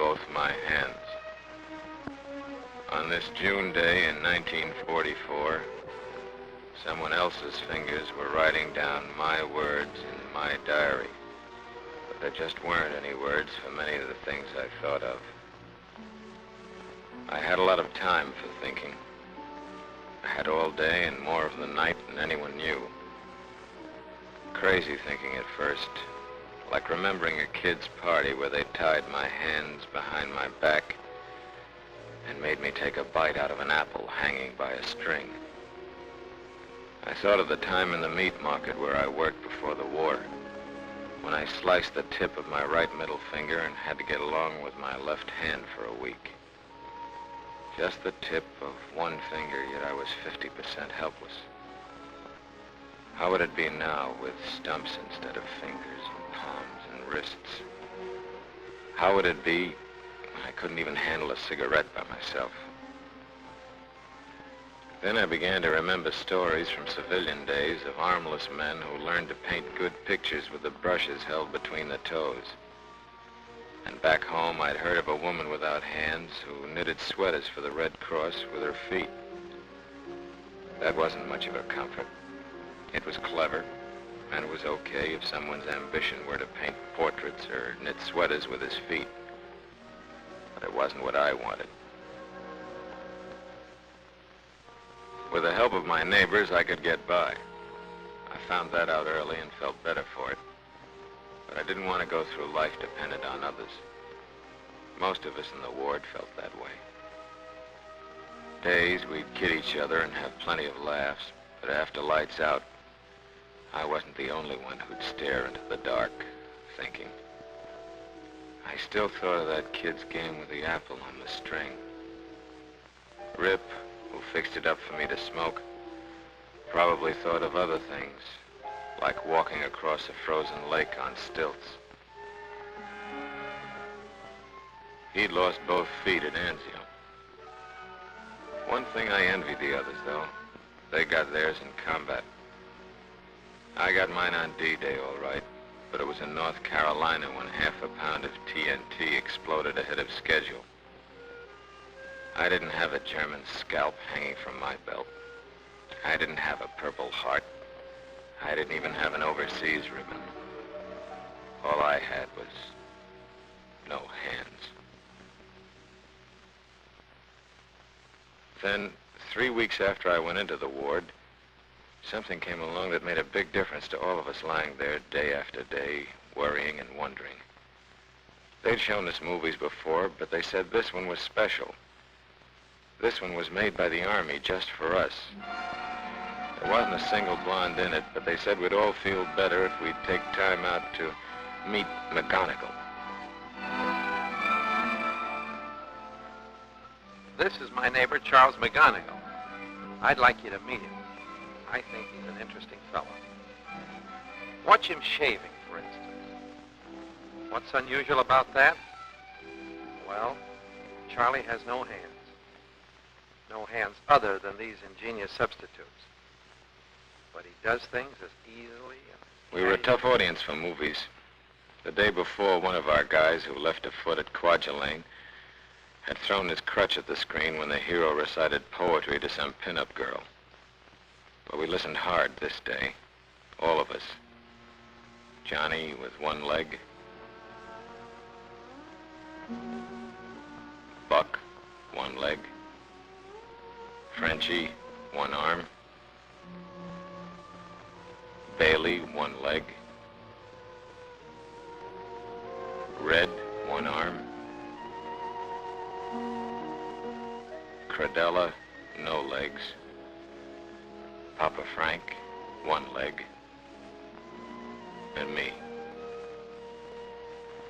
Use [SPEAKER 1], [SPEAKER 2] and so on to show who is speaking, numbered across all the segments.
[SPEAKER 1] both my hands. On this June day in 1944, someone else's fingers were writing down my words in my diary. But there just weren't any words for many of the things I thought of. I had a lot of time for thinking. I had all day and more of the night than anyone knew. Crazy thinking at first, like remembering a kid's party where they tied my hands behind my back and made me take a bite out of an apple hanging by a string. I thought of the time in the meat market where I worked before the war, when I sliced the tip of my right middle finger and had to get along with my left hand for a week. Just the tip of one finger, yet I was 50% helpless. How would it be now with stumps instead of fingers and palms and wrists? How would it be when I couldn't even handle a cigarette by myself? Then I began to remember stories from civilian days of armless men who learned to paint good pictures with the brushes held between the toes. And back home, I'd heard of a woman without hands who knitted sweaters for the Red Cross with her feet. That wasn't much of a comfort. It was clever, and it was okay if someone's ambition were to paint portraits or knit sweaters with his feet. But it wasn't what I wanted. With the help of my neighbors, I could get by. I found that out early and felt better for it. But I didn't want to go through life dependent on others. Most of us in the ward felt that way. Days, we'd kid each other and have plenty of laughs, but after lights out, I wasn't the only one who'd stare into the dark, thinking. I still thought of that kid's game with the apple on the string. Rip, who fixed it up for me to smoke, probably thought of other things, like walking across a frozen lake on stilts. He'd lost both feet at Anzio. One thing I envied the others, though. They got theirs in combat. I got mine on D-Day, all right, but it was in North Carolina when half a pound of TNT exploded ahead of schedule. I didn't have a German scalp hanging from my belt. I didn't have a Purple Heart. I didn't even have an overseas ribbon. All I had was no hands. Then, 3 weeks after I went into the ward, something came along that made a big difference to all of us lying there day after day, worrying and wondering. They'd shown us movies before, but they said this one was special. This one was made by the Army just for us. There wasn't a single blonde in it, but they said we'd all feel better if we'd take time out to meet McGonagall.
[SPEAKER 2] This is my neighbor, Charles McGonigal. I'd like you to meet him. I think he's an interesting fellow. Watch him shaving, for instance. What's unusual about that? Well, Charlie has no hands. No hands other than these ingenious substitutes. But he does things as easily and...
[SPEAKER 1] We were a tough audience for movies. The day before, one of our guys who left a foot at Kwajalein had thrown his crutch at the screen when the hero recited poetry to some pin-up girl. But we listened hard this day, all of us. Johnny with one leg. Buck, one leg. Frenchie, one arm. Bailey, one leg. Red, one arm. Cradella, no legs. Papa Frank, one leg. And me.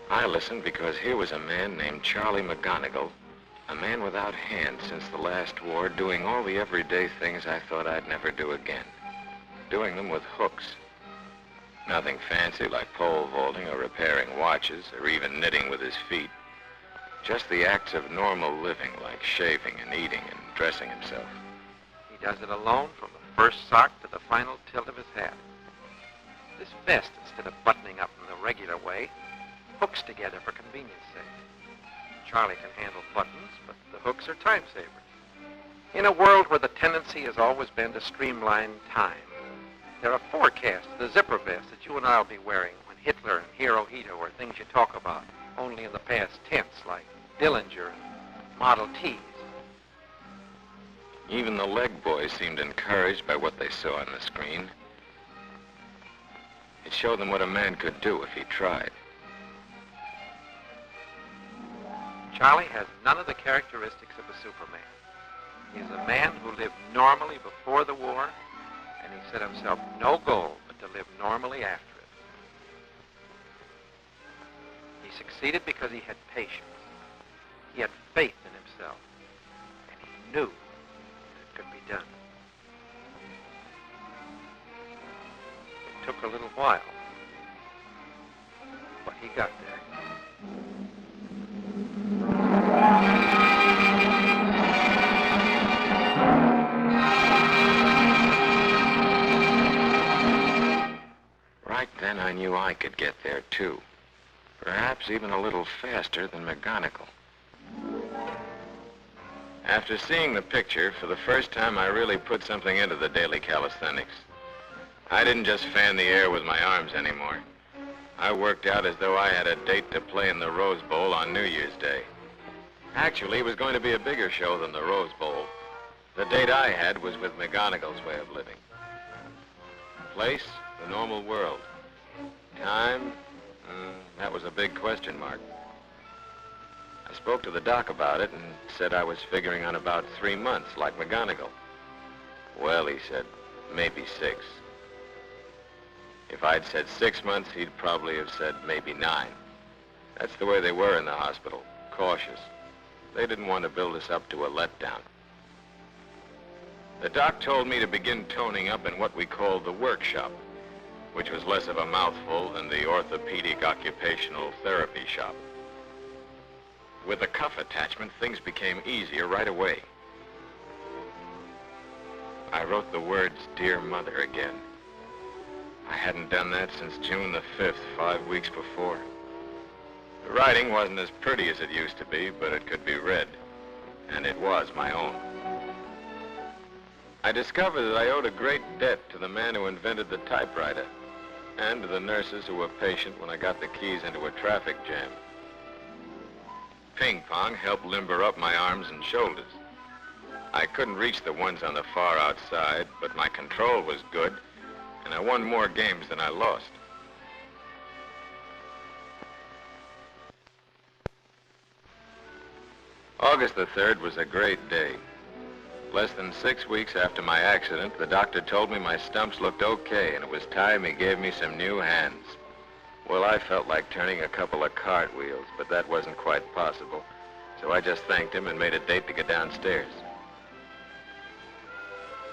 [SPEAKER 1] I listened because here was a man named Charlie McGonigal, a man without hands since the last war, doing all the everyday things I thought I'd never do again. Doing them with hooks. Nothing fancy like pole vaulting or repairing watches or even knitting with his feet. Just the acts of normal living like shaving and eating and dressing himself.
[SPEAKER 2] He does it alone from the first sock to the final tilt of his hat. This vest, instead of buttoning up in the regular way, hooks together for convenience sake. Charlie can handle buttons, but the hooks are time savers. In a world where the tendency has always been to streamline time, there are forecasts, the zipper vests that you and I will be wearing when Hitler and Hirohito are things you talk about only in the past tense, like Dillinger and Model Ts.
[SPEAKER 1] Even the leg boys seemed encouraged by what they saw on the screen. It showed them what a man could do if he tried.
[SPEAKER 2] Charlie has none of the characteristics of a Superman. He's a man who lived normally before the war, and he set himself no goal but to live normally after it. He succeeded because he had patience. He had faith in himself, and he knew that it could be done. It took a little while, but he got there.
[SPEAKER 1] Right then I knew I could get there too. Perhaps even a little faster than McGonigal. After seeing the picture, for the first time I really put something into the daily calisthenics. I didn't just fan the air with my arms anymore. I worked out as though I had a date to play in the Rose Bowl on New Year's Day. Actually, it was going to be a bigger show than the Rose Bowl. The date I had was with McGonigal's way of living. Place, the normal world. Time, that was a big question mark. I spoke to the doc about it and said I was figuring on about 3 months, like McGonigal. Well, he said, maybe 6. If I'd said 6 months, he'd probably have said maybe 9. That's the way they were in the hospital, cautious. They didn't want to build us up to a letdown. The doc told me to begin toning up in what we called the workshop, which was less of a mouthful than the orthopedic occupational therapy shop. With a cuff attachment, things became easier right away. I wrote the words, "Dear Mother," again. I hadn't done that since June the 5th, 5 weeks before. The writing wasn't as pretty as it used to be, but it could be read, and it was my own. I discovered that I owed a great debt to the man who invented the typewriter, and to the nurses who were patient when I got the keys into a traffic jam. Ping pong helped limber up my arms and shoulders. I couldn't reach the ones on the far outside, but my control was good, and I won more games than I lost. August the 3rd was a great day. Less than 6 weeks after my accident, the doctor told me my stumps looked okay, and it was time he gave me some new hands. Well, I felt like turning a couple of cartwheels, but that wasn't quite possible, so I just thanked him and made a date to get downstairs.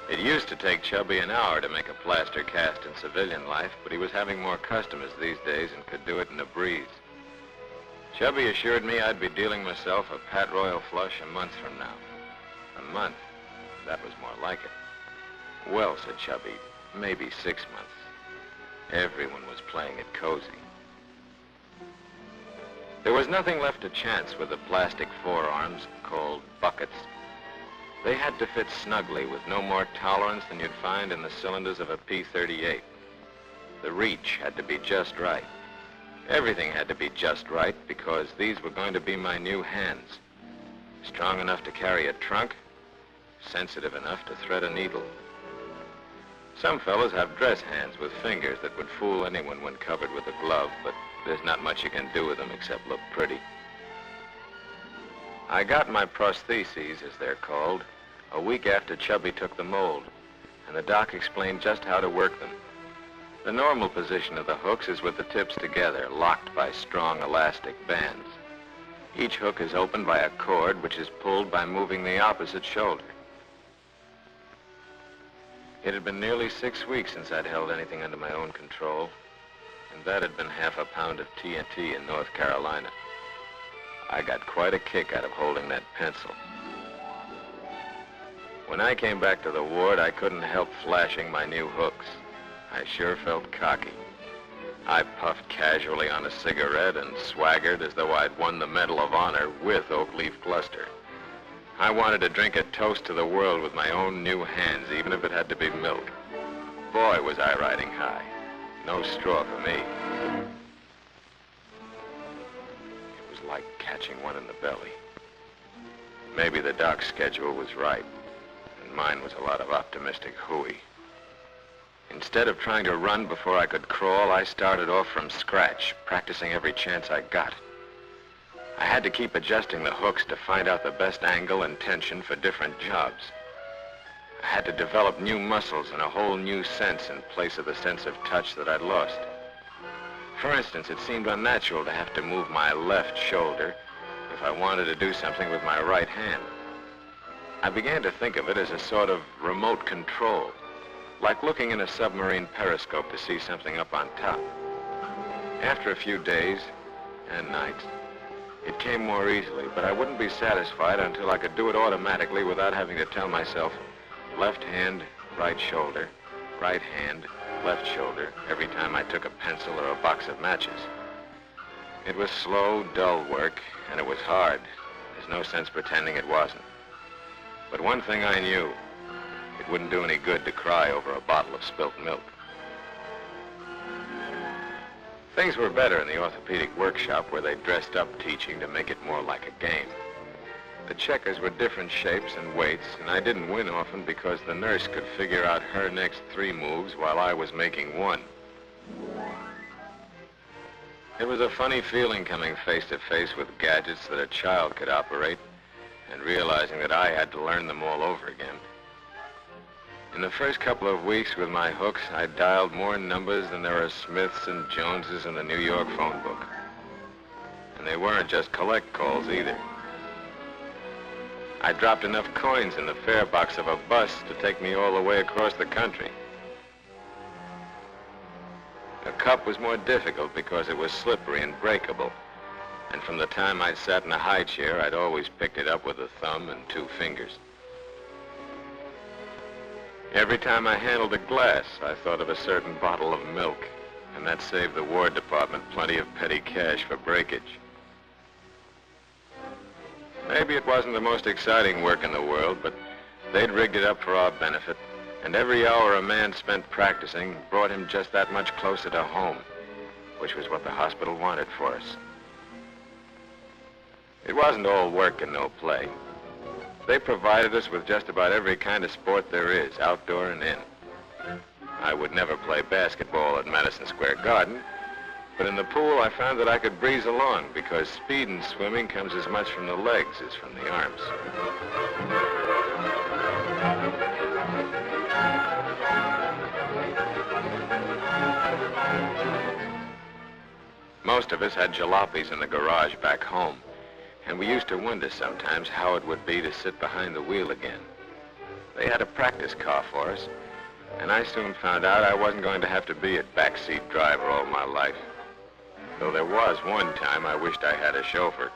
[SPEAKER 1] It used to take Chubby an hour to make a plaster cast in civilian life, but he was having more customers these days and could do it in a breeze. Chubby assured me I'd be dealing myself a Pat Royal flush a month from now. A month? That was more like it. Well, said Chubby, maybe 6 months. Everyone was playing it cozy. There was nothing left to chance with the plastic forearms called buckets. They had to fit snugly with no more tolerance than you'd find in the cylinders of a P-38. The reach had to be just right. Everything had to be just right because these were going to be my new hands. Strong enough to carry a trunk, sensitive enough to thread a needle. Some fellas have dress hands with fingers that would fool anyone when covered with a glove, but there's not much you can do with them except look pretty. I got my prostheses, as they're called, a week after Chubby took the mold, and the doc explained just how to work them. The normal position of the hooks is with the tips together, locked by strong elastic bands. Each hook is opened by a cord which is pulled by moving the opposite shoulder. It had been nearly 6 weeks since I'd held anything under my own control, and that had been half a pound of TNT in North Carolina. I got quite a kick out of holding that pencil. When I came back to the ward, I couldn't help flashing my new hooks. I sure felt cocky. I puffed casually on a cigarette and swaggered as though I'd won the Medal of Honor with oak leaf cluster. I wanted to drink a toast to the world with my own new hands, even if it had to be milk. Boy, was I riding high. No straw for me. It was like catching one in the belly. Maybe the doc's schedule was right, and mine was a lot of optimistic hooey. Instead of trying to run before I could crawl, I started off from scratch, practicing every chance I got. I had to keep adjusting the hooks to find out the best angle and tension for different jobs. I had to develop new muscles and a whole new sense in place of the sense of touch that I'd lost. For instance, it seemed unnatural to have to move my left shoulder if I wanted to do something with my right hand. I began to think of it as a sort of remote control, like looking in a submarine periscope to see something up on top. After a few days and nights, it came more easily, but I wouldn't be satisfied until I could do it automatically without having to tell myself, left hand, right shoulder, right hand, left shoulder, every time I took a pencil or a box of matches. It was slow, dull work, and it was hard. There's no sense pretending it wasn't. But one thing I knew, it wouldn't do any good to cry over a bottle of spilt milk. Things were better in the orthopedic workshop where they dressed up teaching to make it more like a game. The checkers were different shapes and weights, and I didn't win often because the nurse could figure out her next 3 moves while I was making 1. It was a funny feeling coming face to face with gadgets that a child could operate and realizing that I had to learn them all over again. In the first couple of weeks with my hooks, I dialed more numbers than there are Smiths and Joneses in the New York phone book. And they weren't just collect calls either. I dropped enough coins in the fare box of a bus to take me all the way across the country. A cup was more difficult because it was slippery and breakable. And from the time I'd sat in a high chair, I'd always picked it up with a thumb and 2 fingers. Every time I handled a glass, I thought of a certain bottle of milk, and that saved the War Department plenty of petty cash for breakage. Maybe it wasn't the most exciting work in the world, but they'd rigged it up for our benefit, and every hour a man spent practicing brought him just that much closer to home, which was what the hospital wanted for us. It wasn't all work and no play. They provided us with just about every kind of sport there is, outdoor and in. I would never play basketball at Madison Square Garden, but in the pool I found that I could breeze along because speed in swimming comes as much from the legs as from the arms. Most of us had jalopies in the garage back home. And we used to wonder sometimes how it would be to sit behind the wheel again. They had a practice car for us, and I soon found out I wasn't going to have to be a backseat driver all my life. Though there was one time I wished I had a chauffeur.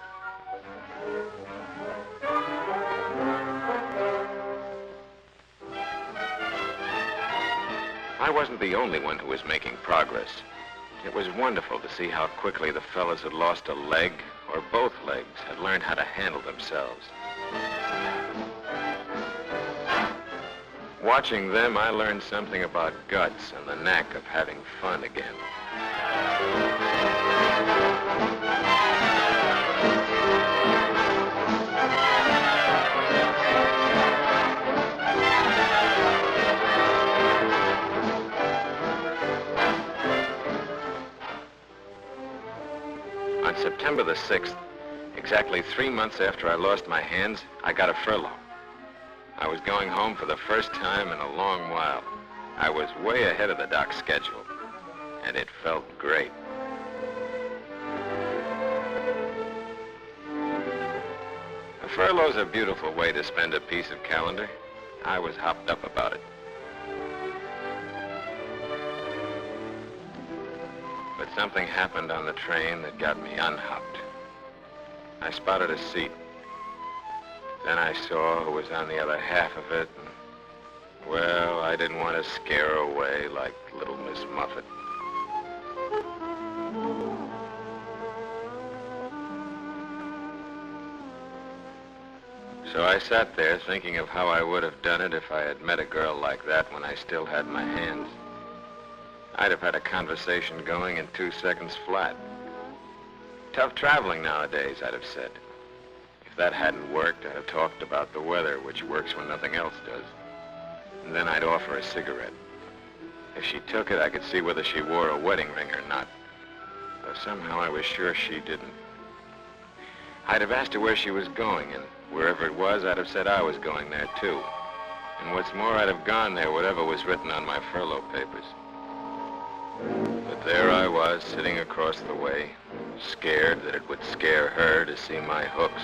[SPEAKER 1] I wasn't the only one who was making progress. It was wonderful to see how quickly the fellas had lost a leg or both legs had learned how to handle themselves. Watching them, I learned something about guts and the knack of having fun again. On September the 6th, exactly 3 months after I lost my hands, I got a furlough. I was going home for the first time in a long while. I was way ahead of the doc's schedule, and it felt great. A furlough's a beautiful way to spend a piece of calendar. I was hopped up about it. But something happened on the train that got me unhopped. I spotted a seat. Then I saw who was on the other half of it, and, well, I didn't want to scare her away like little Miss Muffet. So I sat there thinking of how I would have done it if I had met a girl like that when I still had my hands. I'd have had a conversation going in 2 seconds flat. Tough traveling nowadays, I'd have said. If that hadn't worked, I'd have talked about the weather, which works when nothing else does. And then I'd offer a cigarette. If she took it, I could see whether she wore a wedding ring or not. Though somehow I was sure she didn't. I'd have asked her where she was going, and wherever it was, I'd have said I was going there too. And what's more, I'd have gone there, whatever was written on my furlough papers. But there I was, sitting across the way, scared that it would scare her to see my hooks.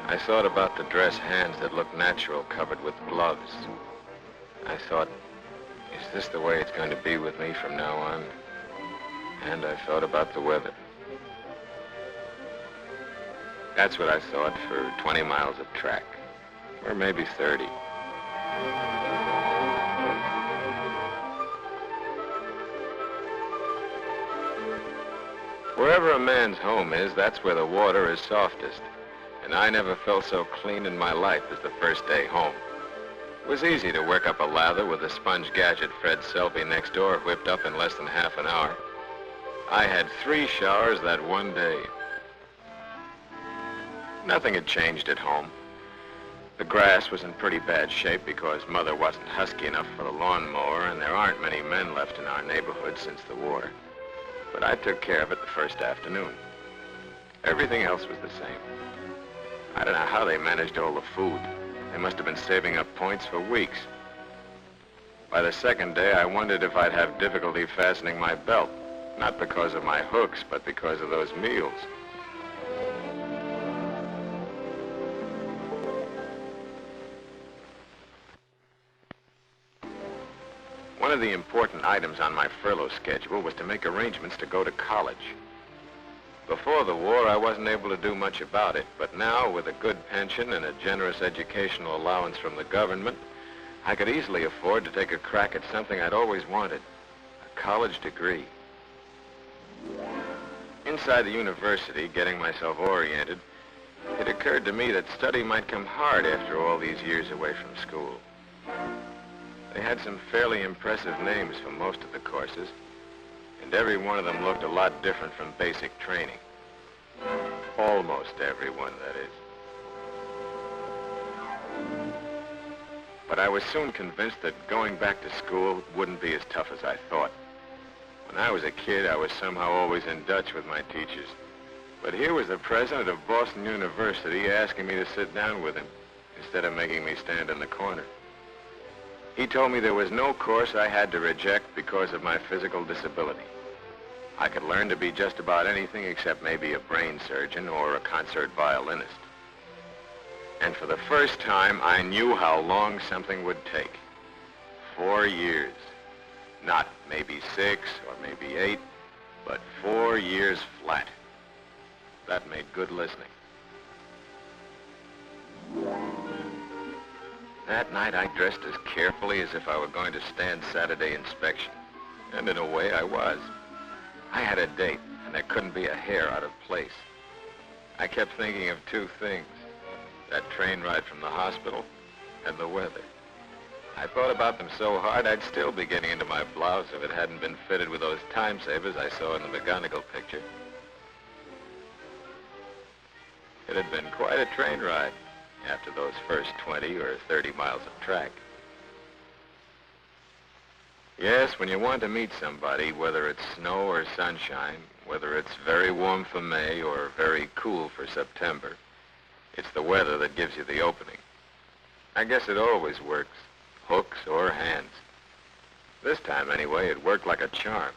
[SPEAKER 1] I thought about the dress hands that looked natural, covered with gloves. I thought, is this the way it's going to be with me from now on? And I thought about the weather. That's what I thought for 20 miles of track, or maybe 30. Wherever a man's home is, that's where the water is softest. And I never felt so clean in my life as the first day home. It was easy to work up a lather with a sponge gadget Fred Selby next door whipped up in less than half an hour. I had 3 showers that one day. Nothing had changed at home. The grass was in pretty bad shape because Mother wasn't husky enough for a lawnmower, and there aren't many men left in our neighborhood since the war. But I took care of it the first afternoon. Everything else was the same. I don't know how they managed all the food. They must have been saving up points for weeks. By the second day, I wondered if I'd have difficulty fastening my belt. Not because of my hooks, but because of those meals. One of the important items on my furlough schedule was to make arrangements to go to college. Before the war, I wasn't able to do much about it, but now, with a good pension and a generous educational allowance from the government, I could easily afford to take a crack at something I'd always wanted, a college degree. Inside the university, getting myself oriented, it occurred to me that study might come hard after all these years away from school. They had some fairly impressive names for most of the courses, and every one of them looked a lot different from basic training. Almost every one, that is. But I was soon convinced that going back to school wouldn't be as tough as I thought. When I was a kid, I was somehow always in Dutch with my teachers. But here was the president of Boston University asking me to sit down with him, instead of making me stand in the corner. He told me there was no course I had to reject because of my physical disability. I could learn to be just about anything except maybe a brain surgeon or a concert violinist. And for the first time, I knew how long something would take. 4 years. Not maybe 6 or maybe 8, but 4 years flat. That made good listening. That night, I dressed as carefully as if I were going to stand Saturday inspection. And in a way, I was. I had a date, and there couldn't be a hair out of place. I kept thinking of 2 things. That train ride from the hospital and the weather. I thought about them so hard, I'd still be getting into my blouse if it hadn't been fitted with those time savers I saw in the McGonigal picture. It had been quite a train ride after those first 20 or 30 miles of track. Yes, when you want to meet somebody, whether it's snow or sunshine, whether it's very warm for May or very cool for September, it's the weather that gives you the opening. I guess it always works, hooks or hands. This time, anyway, it worked like a charm.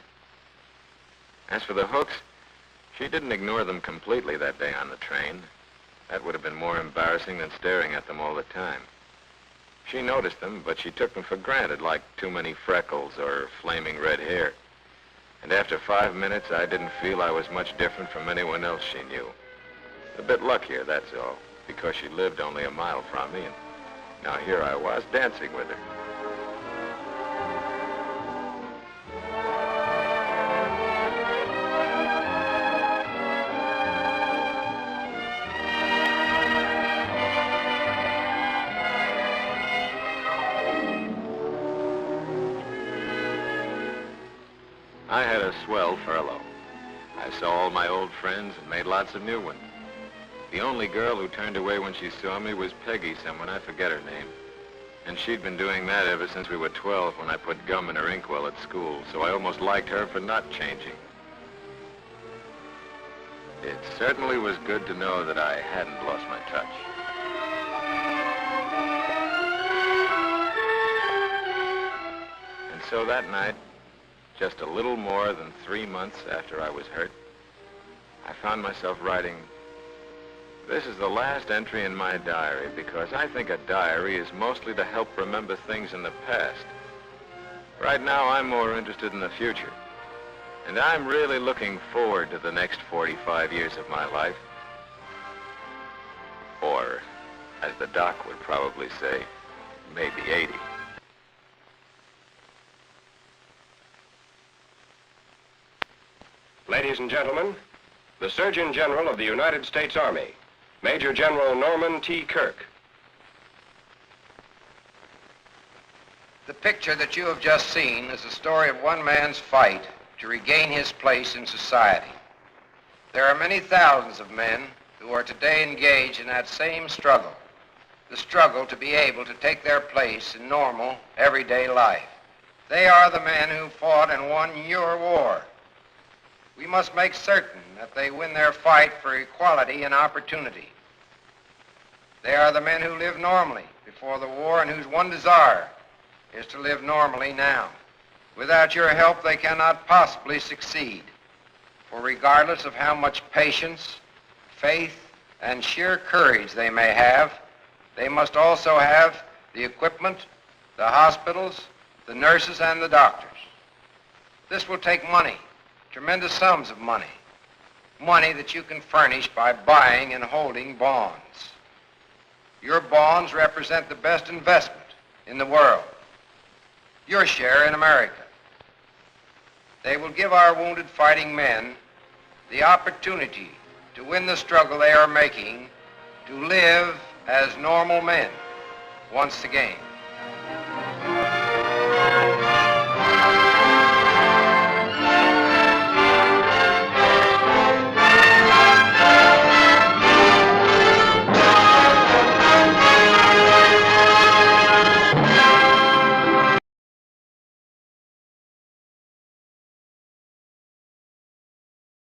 [SPEAKER 1] As for the hooks, she didn't ignore them completely that day on the train. That would have been more embarrassing than staring at them all the time. She noticed them, but she took them for granted, like too many freckles or flaming red hair. And after 5 minutes, I didn't feel I was much different from anyone else she knew. A bit luckier, that's all, because she lived only a mile from me, and now here I was dancing with her. I had a swell furlough. I saw all my old friends and made lots of new ones. The only girl who turned away when she saw me was Peggy someone, I forget her name. And she'd been doing that ever since we were 12 when I put gum in her inkwell at school, so I almost liked her for not changing. It certainly was good to know that I hadn't lost my touch. And so that night, just a little more than 3 months after I was hurt, I found myself writing, "This is the last entry in my diary because I think a diary is mostly to help remember things in the past. Right now, I'm more interested in the future. And I'm really looking forward to the next 45 years of my life. Or, as the doc would probably say, maybe 80.
[SPEAKER 3] Ladies and gentlemen, the Surgeon General of the United States Army, Major General Norman T. Kirk.
[SPEAKER 2] The picture that you have just seen is the story of one man's fight to regain his place in society. There are many thousands of men who are today engaged in that same struggle, the struggle to be able to take their place in normal, everyday life. They are the men who fought and won your war. We must make certain that they win their fight for equality and opportunity. They are the men who lived normally before the war and whose one desire is to live normally now. Without your help, they cannot possibly succeed. For regardless of how much patience, faith, and sheer courage they may have, they must also have the equipment, the hospitals, the nurses, and the doctors. This will take money, tremendous sums of money, money that you can furnish by buying and holding bonds. Your bonds represent the best investment in the world, your share in America. They will give our wounded fighting men the opportunity to win the struggle they are making to live as normal men once again.